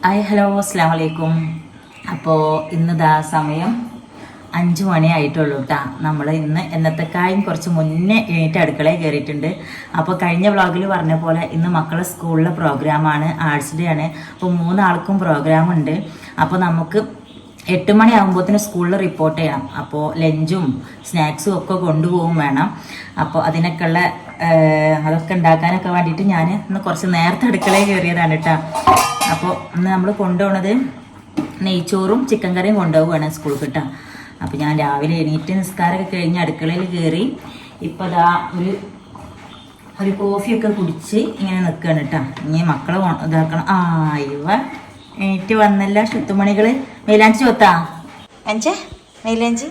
Hi hello അസ്സാം വലൈക്കും. അപ്പോൾ ഇന്നിതാ സമയം 5 മണിയായിട്ടുള്ളൂ കേട്ടോ. നമ്മൾ ഇന്ന് എന്നത്തെക്കായും കുറച്ച് മുന്നേ എണീറ്റ് അടുക്കളയിൽ കയറിയിട്ടുണ്ട്. അപ്പോൾ കഴിഞ്ഞ വ്ളോഗിൽ പറഞ്ഞ പോലെ ഇന്ന് മക്കളെ സ്കൂളിലെ പ്രോഗ്രാമാണ്, ആർട്സ് ഡേ ആണ്. അപ്പോൾ 3 ആൾക്കും പ്രോഗ്രാമുണ്ട്. അപ്പോൾ നമുക്ക് 8 മണിയാകുമ്പോഴത്തേന് സ്കൂളിൽ റിപ്പോർട്ട് ചെയ്യണം. അപ്പോൾ ലഞ്ചും സ്നാക്സും ഒക്കെ കൊണ്ടുപോകും വേണം. അപ്പോൾ അതിനൊക്കെയുള്ള അതൊക്കെ ഉണ്ടാക്കാനൊക്കെ വേണ്ടിയിട്ട് ഞാൻ ഇന്ന് കുറച്ച് നേരത്തെ അടുക്കളയിൽ കയറിയതാണ് കേട്ടോ. അപ്പോൾ ഇന്ന് നമ്മൾ കൊണ്ടുപോകുന്നത് നെയ്ച്ചോറും ചിക്കൻ കറിയും കൊണ്ടുപോവുകയാണ് സ്കൂളിൽ കേട്ടോ. അപ്പോൾ ഞാൻ രാവിലെ എണീറ്റ് നിസ്കാരമൊക്കെ കഴിഞ്ഞ് അടുക്കളയിൽ കയറി ഇപ്പോൾ അതാ ഒരു കോഫിയൊക്കെ കുടിച്ച് ഇങ്ങനെ നിൽക്കുകയാണ് കേട്ടോ. ഇനി മക്കളെ ഇതാക്കണം. ഇവ എണീറ്റ് വന്നല്ല ശുത്തുമണികൾ. മൈലാഞ്ചി ചോത്താ അഞ്ചേ മൈലാഞ്ചി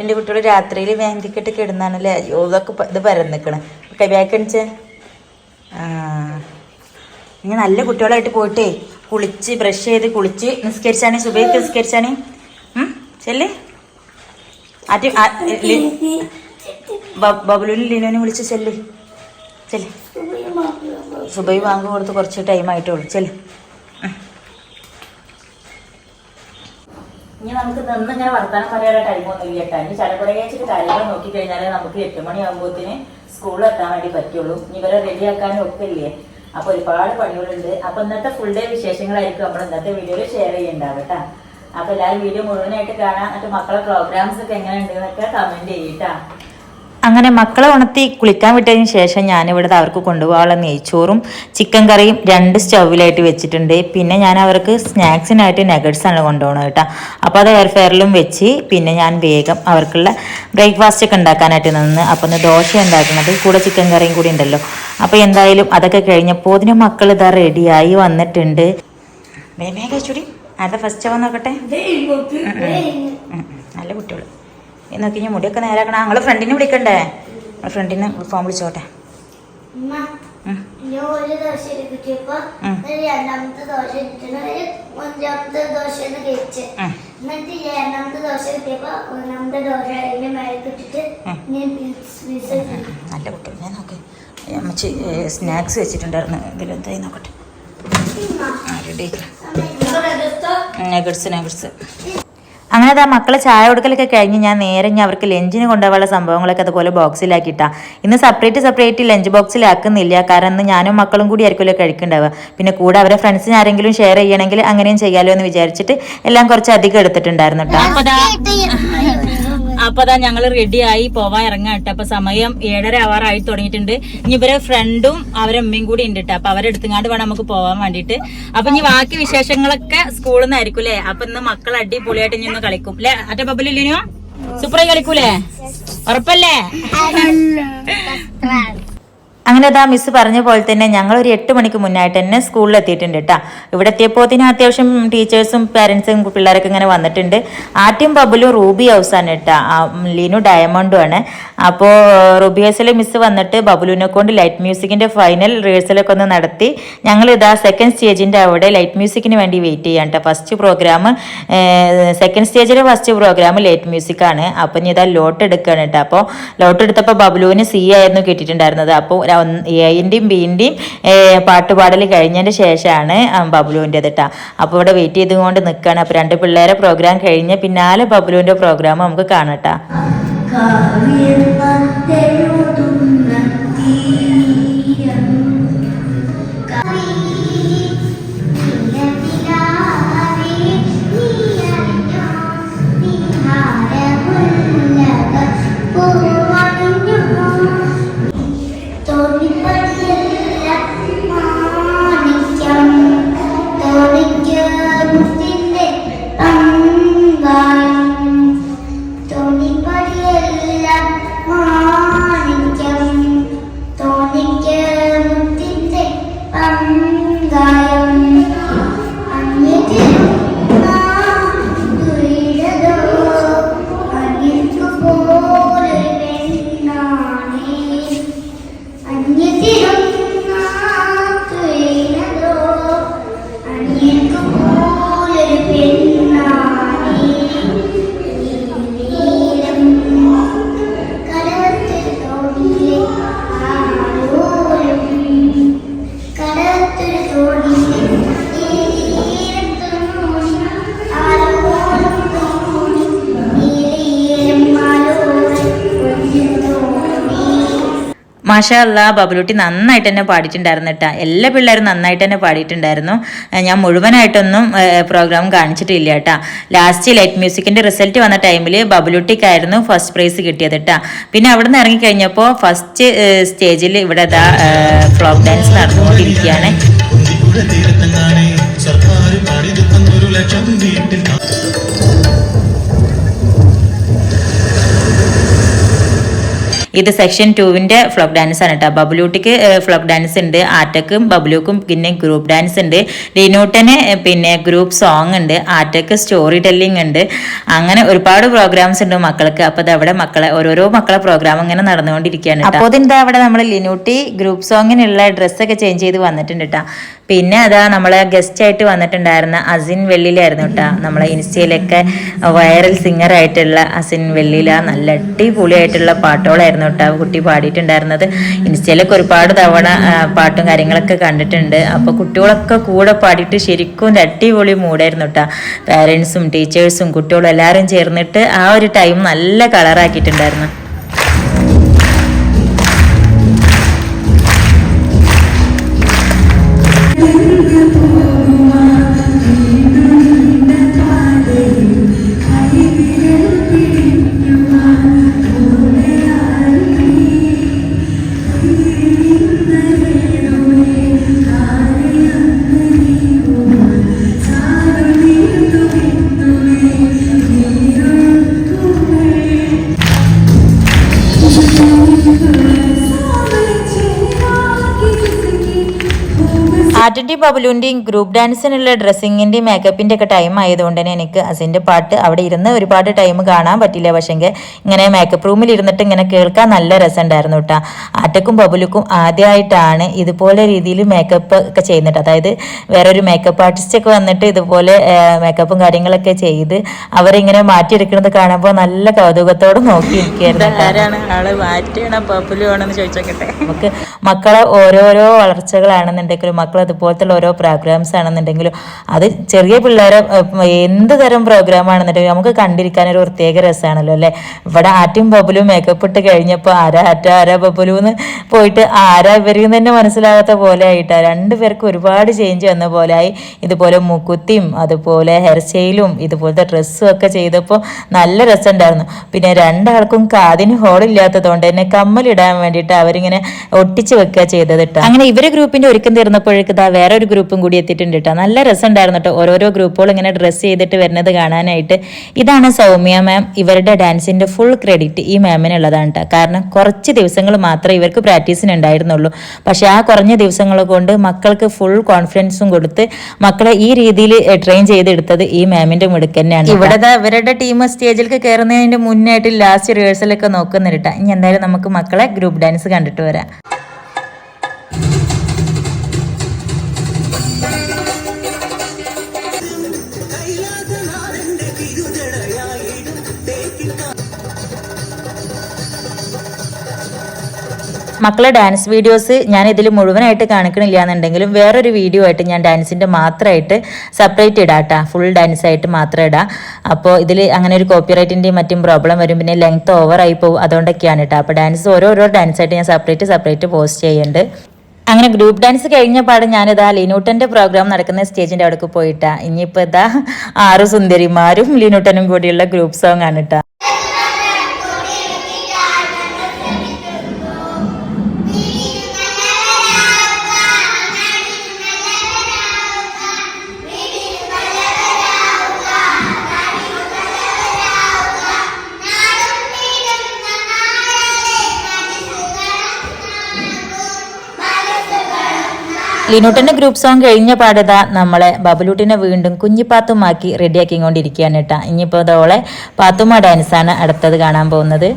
എൻ്റെ കുട്ടികൾ രാത്രിയിൽ വേന്തിക്കെട്ട് കിടന്നാണല്ലേ. അയ്യോ ഇതൊക്കെ ഇത് പരന്നിക്കണം. ബാക്ക് അണിച്ചേ. ഇനി നല്ല കുട്ടികളായിട്ട് പോയിട്ടേ കുളിച്ച് ബ്രഷ് ചെയ്ത് കുളിച്ച് നിസ്കരിച്ചാണ്, സുബൈക്ക് നിസ്കരിച്ചാണ്. ചെല്ലേ ബബുലുവിനും ലീനുവിനും വിളിച്ച് ചെല്ല് ചെല്ല്. സുബൈ വാങ്ങ് കൊടുത്ത് കുറച്ച് ടൈമായിട്ടുള്ളൂ. ചെല്ല്. ഇനി നമുക്ക് നിന്നിങ്ങനെ വർത്താനം പറയാനുള്ള ടൈമൊന്നും ഇല്ല കേട്ടോ. ഇനി ചടപടയച്ചിട്ട് കാര്യങ്ങൾ നോക്കിക്കഴിഞ്ഞാൽ നമുക്ക് 8 മണിയാകുമ്പോഴത്തേന് സ്കൂളിൽ എത്താൻ വേണ്ടി പറ്റുള്ളൂ. ഇനി ഇവരെ റെഡിയാക്കാനും ഒക്കെ ഇല്ലേ. അപ്പോൾ ഒരുപാട് പണികളുണ്ട്. അപ്പോൾ ഇന്നത്തെ ഫുൾ ഡേ വിശേഷങ്ങളായിരിക്കും നമ്മൾ ഇന്നത്തെ വീഡിയോയിൽ ഷെയർ ചെയ്യുന്നുണ്ടാവും കേട്ടോ. അപ്പോൾ എല്ലാവരും വീഡിയോ മുഴുവനായിട്ട് കാണാം. എന്നിട്ട് മക്കളെ പ്രോഗ്രാംസ് ഒക്കെ എങ്ങനെ ഉണ്ട് എന്നൊക്കെ കമന്റ് ചെയ്യട്ടാ. അങ്ങനെ മക്കളെ ഉണർത്തി കുളിക്കാൻ വിട്ടതിന് ശേഷം ഞാനിവിടെ അവർക്ക് കൊണ്ടുപോകാനുള്ള നെയ്ച്ചോറും ചിക്കൻ കറിയും 2 സ്റ്റൗവിലായിട്ട് വെച്ചിട്ടുണ്ട്. പിന്നെ ഞാൻ അവർക്ക് സ്നാക്സിനായിട്ട് നഗറ്റ്സാണ് കൊണ്ടുപോകണം കേട്ടോ. അപ്പോൾ അത് എയർ ഫെയറിലും വെച്ച് പിന്നെ ഞാൻ വേഗം അവർക്കുള്ള ബ്രേക്ക്ഫാസ്റ്റ് ഒക്കെ ഉണ്ടാക്കാനായിട്ട് നിന്ന്. അപ്പോൾ ഒന്ന് ദോശ ഉണ്ടാക്കുന്നത് കൂടെ ചിക്കൻ കറിയും കൂടി ഉണ്ടല്ലോ. അപ്പോൾ എന്തായാലും അതൊക്കെ കഴിഞ്ഞപ്പോൾ ഇതിന് മക്കൾ ഇതാ റെഡിയായി വന്നിട്ടുണ്ട്. വേഗം കഴിച്ചൂടി. ആരുടെ ഫസ്റ്റ് ആവാൻ നോക്കട്ടെ. നല്ല കുട്ടികൾ നോക്കി. ഞാൻ മുടിയൊക്കെ നേരാക്കണം. ഞങ്ങളെ ഫ്രണ്ടിനെ വിളിക്കണ്ടേ? ഫ്രണ്ടിനെ ഫോൺ വിളിച്ചോട്ടെ. നല്ല കുട്ടികൾ. ഞാൻ നോക്കി അമ്മച്ചി സ്നാക്സ് വെച്ചിട്ടുണ്ടായിരുന്നു. ഇതിലെന്തായി നോക്കട്ടെ. നഗറ്റ്സ്. അങ്ങനെ ആ മക്കളെ ചായ കൊടുക്കലൊക്കെ കഴിഞ്ഞ് ഞാൻ നേരെ അവർക്ക് ലഞ്ചിന് കൊണ്ടുപോകാനുള്ള സംഭവങ്ങളൊക്കെ അതുപോലെ ബോക്സിലാക്കിയിട്ടാ. ഇന്ന് സെപ്പറേറ്റ് ലഞ്ച് ബോക്സിലാക്കുന്നില്ല. കാരണം ഇന്ന് ഞാനും മക്കളും കൂടി ആയിരിക്കുമല്ലോ കഴിക്കുന്നുണ്ടാവുക. പിന്നെ കൂടെ അവരെ ഫ്രണ്ട്സിന് ആരെങ്കിലും ഷെയർ ചെയ്യണമെങ്കിൽ അങ്ങനെയും ചെയ്യാലോ എന്ന് വിചാരിച്ചിട്ട് എല്ലാം കുറച്ച് അധികം എടുത്തിട്ടുണ്ടായിരുന്നു കേട്ടോ. അപ്പൊ അതാ ഞങ്ങൾ റെഡിയായി പോവാൻ ഇറങ്ങാം കേട്ടോ. അപ്പൊ സമയം 7:30 ആവാറായി തുടങ്ങിയിട്ടുണ്ട്. ഇനി ഇവരെ ഫ്രണ്ടും അവരെ അമ്മയും കൂടി ഉണ്ട് കേട്ടോ. അപ്പൊ അവരെടുത്തുങ്ങാണ്ട് വേണം നമുക്ക് പോവാൻ വേണ്ടിട്ട്. അപ്പൊ ഇനി ബാക്കി വിശേഷങ്ങളൊക്കെ സ്കൂളിൽ നിന്നായിരിക്കും അല്ലേ. അപ്പൊ ഇന്ന് മക്കൾ അടിപൊളിയായിട്ട് ഇനി ഒന്ന് കളിക്കും അല്ലെ. അറ്റ ബബുലിനോ സൂപ്പറായി കളിക്കൂലേ? ഉറപ്പല്ലേ? അങ്ങനെ അതാ മിസ് പറഞ്ഞ പോലെ തന്നെ ഞങ്ങൾ ഒരു 8 മണിക്ക് മുന്നായിട്ട് തന്നെ സ്കൂളിൽ എത്തിയിട്ടുണ്ട് കേട്ടോ. ഇവിടെ എത്തിയപ്പോത്തിന് അത്യാവശ്യം ടീച്ചേഴ്സും പാരൻസും പിള്ളേരൊക്കെ ഇങ്ങനെ വന്നിട്ടുണ്ട്. ആദ്യം ബബുലും റൂബി ഹൗസാണ് കേട്ടോ. ലീനു ഡയമണ്ടും ആണ്. അപ്പോൾ റൂബി ഹൗസിലെ മിസ് വന്നിട്ട് ബബുലുവിനെ കൊണ്ട് ലൈറ്റ് മ്യൂസിക്കിന്റെ ഫൈനൽ റിഹേഴ്സലൊക്കെ ഒന്ന് നടത്തി. ഞങ്ങൾ ഇതാ സെക്കൻഡ് സ്റ്റേജിന്റെ അവിടെ ലൈറ്റ് മ്യൂസിക്കിന് വേണ്ടി വെയിറ്റ് ചെയ്യാം കേട്ടോ. ഫസ്റ്റ് പ്രോഗ്രാം സെക്കൻഡ് സ്റ്റേജിലെ ഫസ്റ്റ് പ്രോഗ്രാം ലൈറ്റ് മ്യൂസിക് ആണ്. അപ്പം ഇനി ഇതാ ലോട്ട് എടുക്കുകയാണ് കേട്ടോ. അപ്പോൾ ലോട്ട് എടുത്തപ്പോൾ ബബുലുവിന് C ആയിരുന്നു കിട്ടിയിട്ടുണ്ടായിരുന്നത്. അപ്പോൾ എൻ്റെയും ബീൻ്റെയും പാട്ടുപാടൽ കഴിഞ്ഞതിൻ്റെ ശേഷമാണ് ബബുലുവിൻ്റെത് കേട്ടോ. അപ്പോൾ ഇവിടെ വെയിറ്റ് ചെയ്തുകൊണ്ട് നിൽക്കുകയാണ്. അപ്പോൾ 2 പിള്ളേരെ പ്രോഗ്രാം കഴിഞ്ഞ് പിന്നാലെ ബബുലുവിൻ്റെ പ്രോഗ്രാം നമുക്ക് കാണാം. മാഷാ അല്ലാ ബബുലൂട്ടി നന്നായിട്ട് തന്നെ പാടിയിട്ടുണ്ടായിരുന്നു കേട്ടോ. എല്ലാ പിള്ളേരും നന്നായിട്ട് തന്നെ പാടിയിട്ടുണ്ടായിരുന്നു. ഞാൻ മുഴുവനായിട്ടൊന്നും പ്രോഗ്രാം കാണിച്ചിട്ടില്ല കേട്ടോ. ലാസ്റ്റ് ലൈറ്റ് മ്യൂസിക്കിന്റെ റിസൾട്ട് വന്ന ടൈമിൽ ബബുലൂട്ടിക്കായിരുന്നു ഫസ്റ്റ് പ്രൈസ് കിട്ടിയത് കേട്ടോ. പിന്നെ അവിടെ നിന്ന് ഇറങ്ങിക്കഴിഞ്ഞപ്പോൾ ഫസ്റ്റ് സ്റ്റേജിൽ ഇവിടെ ഫ്ലോക്ക് ഡാൻസ് നടന്നുകൊണ്ടിരിക്കുകയാണ്. ഇത് സെക്ഷൻ 2-ന്റെ ഫ്ലോക്ക് ഡാൻസ് ആണ് കേട്ടോ. ബബുലൂട്ടിക്ക് ഫ്ലോക്ക് ഡാൻസ് ഉണ്ട്, ആറ്റക്കും ബബുലൂക്കും പിന്നെ ഗ്രൂപ്പ് ഡാൻസ് ഉണ്ട്, ലിനൂട്ടന് പിന്നെ ഗ്രൂപ്പ് സോങ് ഉണ്ട്, ആറ്റക്ക് സ്റ്റോറി ടെല്ലിംഗ് ഉണ്ട്. അങ്ങനെ ഒരുപാട് പ്രോഗ്രാംസ് ഉണ്ട് മക്കൾക്ക്. അപ്പൊ അതവിടെ ഓരോരോ മക്കളെ പ്രോഗ്രാം ഇങ്ങനെ നടന്നുകൊണ്ടിരിക്കുകയാണ്. അപ്പോൾ അതെന്താ അവിടെ നമ്മൾ ലിനൂട്ടി ഗ്രൂപ്പ് സോങ്ങിനുള്ള ഡ്രസ്സൊക്കെ ചേഞ്ച് ചെയ്ത് വന്നിട്ടുണ്ട് കേട്ടോ. പിന്നെ അതാ നമ്മളെ ഗസ്റ്റ് ആയിട്ട് വന്നിട്ടുണ്ടായിരുന്ന അസിൻ വെള്ളിലായിരുന്നു കേട്ടോ. നമ്മളെ ഇൻസ്റ്റയിലൊക്കെ വൈറൽ സിംഗർ ആയിട്ടുള്ള അസിൻ വെള്ളില നല്ല അടിപൊളിയായിട്ടുള്ള പാട്ടുകളായിരുന്നു കേട്ടോ കുട്ടി പാടിയിട്ടുണ്ടായിരുന്നത്. ഇൻസ്റ്റയിലൊക്കെ ഒരുപാട് തവണ പാട്ടും കാര്യങ്ങളൊക്കെ കണ്ടിട്ടുണ്ട്. അപ്പോൾ കുട്ടികളൊക്കെ കൂടെ പാടിയിട്ട് ശരിക്കും അടിപൊളി മൂടായിരുന്നു കേട്ടോ. പാരൻസും ടീച്ചേഴ്സും കുട്ടികളും എല്ലാവരും ചേർന്നിട്ട് ആ ഒരു ടൈം നല്ല കളറാക്കിയിട്ടുണ്ടായിരുന്നു. ആറ്റിൻ്റെയും ബബുലുവിൻ്റെയും ഗ്രൂപ്പ് ഡാൻസിനുള്ള ഡ്രസ്സിങ്ങിൻ്റെയും മേക്കപ്പിൻ്റെ ഒക്കെ ടൈം ആയതുകൊണ്ട് തന്നെ എനിക്ക് അസിൻ്റെ പാട്ട് അവിടെ ഇരുന്ന് ഒരുപാട് ടൈം കാണാൻ പറ്റില്ല. പക്ഷേങ്കിൽ ഇങ്ങനെ മേക്കപ്പ് റൂമിൽ ഇരുന്നിട്ട് ഇങ്ങനെ കേൾക്കാൻ നല്ല രസമുണ്ടായിരുന്നു കേട്ടോ. ആറ്റക്കും ബബുലുക്കും ആദ്യമായിട്ടാണ് ഇതുപോലെ രീതിയിൽ മേക്കപ്പ് ഒക്കെ ചെയ്യുന്നത്. അതായത് വേറൊരു മേക്കപ്പ് ആർട്ടിസ്റ്റ് ഒക്കെ വന്നിട്ട് ഇതുപോലെ മേക്കപ്പും കാര്യങ്ങളൊക്കെ ചെയ്ത് അവരിങ്ങനെ മാറ്റിയെടുക്കുന്നത് കാണുമ്പോൾ നല്ല കൗതുകത്തോടെ നോക്കിയിരിക്കുകയായിരുന്നു. ആരാണ് ആള് മാറ്റിയാണോ ബബുലു ആണെന്ന് ചോദിച്ചോക്കട്ടെ. നമുക്ക് മക്കളെ ഓരോരോ വളർച്ചകളാണെന്നുണ്ടെങ്കിലും മക്കൾ അതുപോലത്തെ ഓരോ പ്രോഗ്രാംസ് ആണെന്നുണ്ടെങ്കിലും അത് ചെറിയ പിള്ളേരെ എന്ത് തരം പ്രോഗ്രാം ആണെന്നുണ്ടെങ്കിലും നമുക്ക് കണ്ടിരിക്കാൻ ഒരു പ്രത്യേക രസമാണല്ലോ അല്ലേ. ഇവിടെ ആറ്റും ബബുലും മേക്കപ്പ് ഇട്ട് കഴിഞ്ഞപ്പോൾ ആരാ ആറ്റ ആരാ ബബുലു എന്ന് പോയിട്ട് ആരാ ഇവരെന്ന് തന്നെ മനസ്സിലാകാത്ത പോലെ ആയിട്ടാണ്. രണ്ടുപേർക്കും ഒരുപാട് ചേഞ്ച് വന്ന പോലെ ആയി. ഇതുപോലെ മുക്കുത്തിയും അതുപോലെ ഹെയർ സ്റ്റൈലും ഇതുപോലത്തെ ഡ്രസ്സും ഒക്കെ ചെയ്തപ്പോൾ നല്ല രസമുണ്ടായിരുന്നു. പിന്നെ രണ്ടാൾക്കും കാതിന് ഹോളില്ലാത്തതുകൊണ്ട് തന്നെ കമ്മലിടാൻ വേണ്ടിയിട്ട് അവരിങ്ങനെ ഒട്ടിച്ച് വെക്കുക ചെയ്തത് കേട്ടോ. അങ്ങനെ ഇവരെ ഗ്രൂപ്പിന്റെ ഒരുക്കം തീർന്നപ്പോഴേക്ക് വേറെ ഒരു ഗ്രൂപ്പും കൂടി എത്തിയിട്ടുണ്ട് കേട്ടോ. നല്ല രസമുണ്ടായിരുന്നു കേട്ടോ ഓരോരോ ഗ്രൂപ്പുകൾ ഇങ്ങനെ ഡ്രസ്സ് ചെയ്തിട്ട് വരുന്നത് കാണാനായിട്ട്. ഇതാണ് സൗമ്യ മാം. ഇവരുടെ ഡാൻസിന്റെ ഫുൾ ക്രെഡിറ്റ് ഈ മാമിനുള്ളതാണ് കേട്ടോ. കാരണം കുറച്ച് ദിവസങ്ങൾ മാത്രമേ ഇവർക്ക് പ്രാക്ടീസിന് ഉണ്ടായിരുന്നുള്ളൂ. പക്ഷെ ആ കുറഞ്ഞ ദിവസങ്ങൾ കൊണ്ട് മക്കൾക്ക് ഫുൾ കോൺഫിഡൻസും കൊടുത്ത് മക്കളെ ഈ രീതിയിൽ ട്രെയിൻ ചെയ്തെടുത്തത് ഈ മാമിന്റെ മിടുക്ക് തന്നെയാണ്. ഇവിടെ ഇവരുടെ ടീം സ്റ്റേജിലേക്ക് കയറുന്നതിന്റെ മുന്നായിട്ട് ലാസ്റ്റ് റിഹേഴ്സലൊക്കെ നോക്കുന്നുണ്ട് കേട്ടോ. ഇനി എന്തായാലും നമുക്ക് മക്കളെ ഗ്രൂപ്പ് ഡാൻസ് കണ്ടിട്ട് വരാം. മക്കളെ ഡാൻസ് വീഡിയോസ് ഞാൻ ഇതിൽ മുഴുവനായിട്ട് കാണിക്കണില്ല എന്നുണ്ടെങ്കിലും വേറൊരു വീഡിയോ ആയിട്ട് ഞാൻ ഡാൻസിൻ്റെ മാത്രമായിട്ട് സെപ്പറേറ്റ് ഇടാം കേട്ടോ. ഫുൾ ഡാൻസ് ആയിട്ട് മാത്രം ഇടാം. അപ്പോൾ ഇതിൽ അങ്ങനെ ഒരു കോപ്പിറൈറ്റിൻ്റെയും മറ്റും പ്രോബ്ലം വരും, പിന്നെ ലെങ്ത് ഓവറായി പോകും, അതുകൊണ്ടൊക്കെയാണ് കേട്ടോ. അപ്പോൾ ഡാൻസ് ഓരോരോ ഡാൻസായിട്ട് ഞാൻ സെപ്പറേറ്റ് പോസ്റ്റ് ചെയ്യുന്നുണ്ട്. അങ്ങനെ ഗ്രൂപ്പ് ഡാൻസ് കഴിഞ്ഞ പാട് ഞാനിതാ ലിനൂട്ടൻ്റെ പ്രോഗ്രാം നടക്കുന്ന സ്റ്റേജിൻ്റെ അവിടേക്ക് പോയിട്ടാ. ഇനിയിപ്പോൾ ഇതാ 6 സുന്ദരിമാരും ലിനൂട്ടനും കൂടിയുള്ള ഗ്രൂപ്പ് സോങ് ആണ് കേട്ടോ. ലിനൂട്ടൻ്റെ ഗ്രൂപ്പ് സോങ് കഴിഞ്ഞ പാടുതാ നമ്മളെ ബബുലൂട്ടിനെ വീണ്ടും കുഞ്ഞിപ്പാത്തുമാക്കി റെഡിയാക്കിക്കൊണ്ടിരിക്കുകയാണ് കേട്ടോ. ഇനിയിപ്പോൾ അതോളെ പാത്തുമ്മ ഡാൻസാണ് അടുത്തത് കാണാൻ പോകുന്നത്.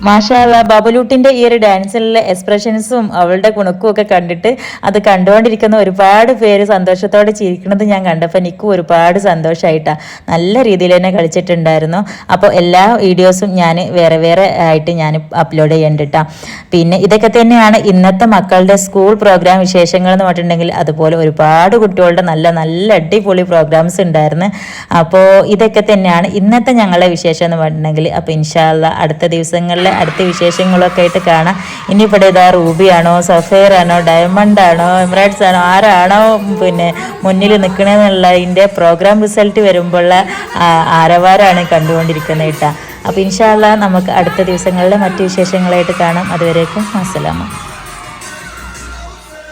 മാഷാഅല്ലാ ബബലൂട്ടിൻ്റെ ഈ ഒരു ഡാൻസിലുള്ള എക്സ്പ്രഷൻസും അവളുടെ കുണുക്കും ഒക്കെ കണ്ടിട്ട് അത് കണ്ടുകൊണ്ടിരിക്കുന്ന ഒരുപാട് പേര് സന്തോഷത്തോടെ ചിരിക്കുന്നത് ഞാൻ കണ്ടപ്പോൾ എനിക്കും ഒരുപാട് സന്തോഷമായിട്ടാണ്. നല്ല രീതിയിൽ തന്നെ കളിച്ചിട്ടുണ്ടായിരുന്നു. അപ്പോൾ എല്ലാ വീഡിയോസും ഞാൻ വേറെ വേറെ ആയിട്ട് ഞാൻ അപ്ലോഡ് ചെയ്യണ്ടിട്ടാ. പിന്നെ ഇതൊക്കെ തന്നെയാണ് ഇന്നത്തെ മക്കളുടെ സ്കൂൾ പ്രോഗ്രാം വിശേഷങ്ങൾ എന്ന് പറഞ്ഞിട്ടുണ്ടെങ്കിൽ. അതുപോലെ ഒരുപാട് കുട്ടികളുടെ നല്ല നല്ല അടിപൊളി പ്രോഗ്രാംസ് ഉണ്ടായിരുന്നു. അപ്പോൾ ഇതൊക്കെ തന്നെയാണ് ഇന്നത്തെ ഞങ്ങളുടെ വിശേഷം എന്ന് പറഞ്ഞിട്ടുണ്ടെങ്കിൽ. അപ്പോൾ ഇൻഷാ അല്ലാ അടുത്ത ദിവസങ്ങളിൽ അടുത്ത വിശേഷങ്ങളൊക്കെ ആയിട്ട് കാണാം. ഇനി ഇവിടെ ഇതാ റൂബിയാണോ സഫേർ ആണോ ഡയമണ്ട് ആണോ എമിറേറ്റ്സ് ആണോ ആരാണോ പിന്നെ മുന്നിൽ നിൽക്കണമെന്നുള്ളതിൻ്റെ പ്രോഗ്രാം റിസൾട്ട് വരുമ്പോഴുള്ള ആരവാരാണ് കണ്ടുകൊണ്ടിരിക്കുന്നത് കേട്ടോ. അപ്പോൾ ഇൻഷാ അല്ലാ നമുക്ക് അടുത്ത ദിവസങ്ങളിലെ മറ്റു വിശേഷങ്ങളായിട്ട് കാണാം. അതുവരേക്കും അസ്സലാമു.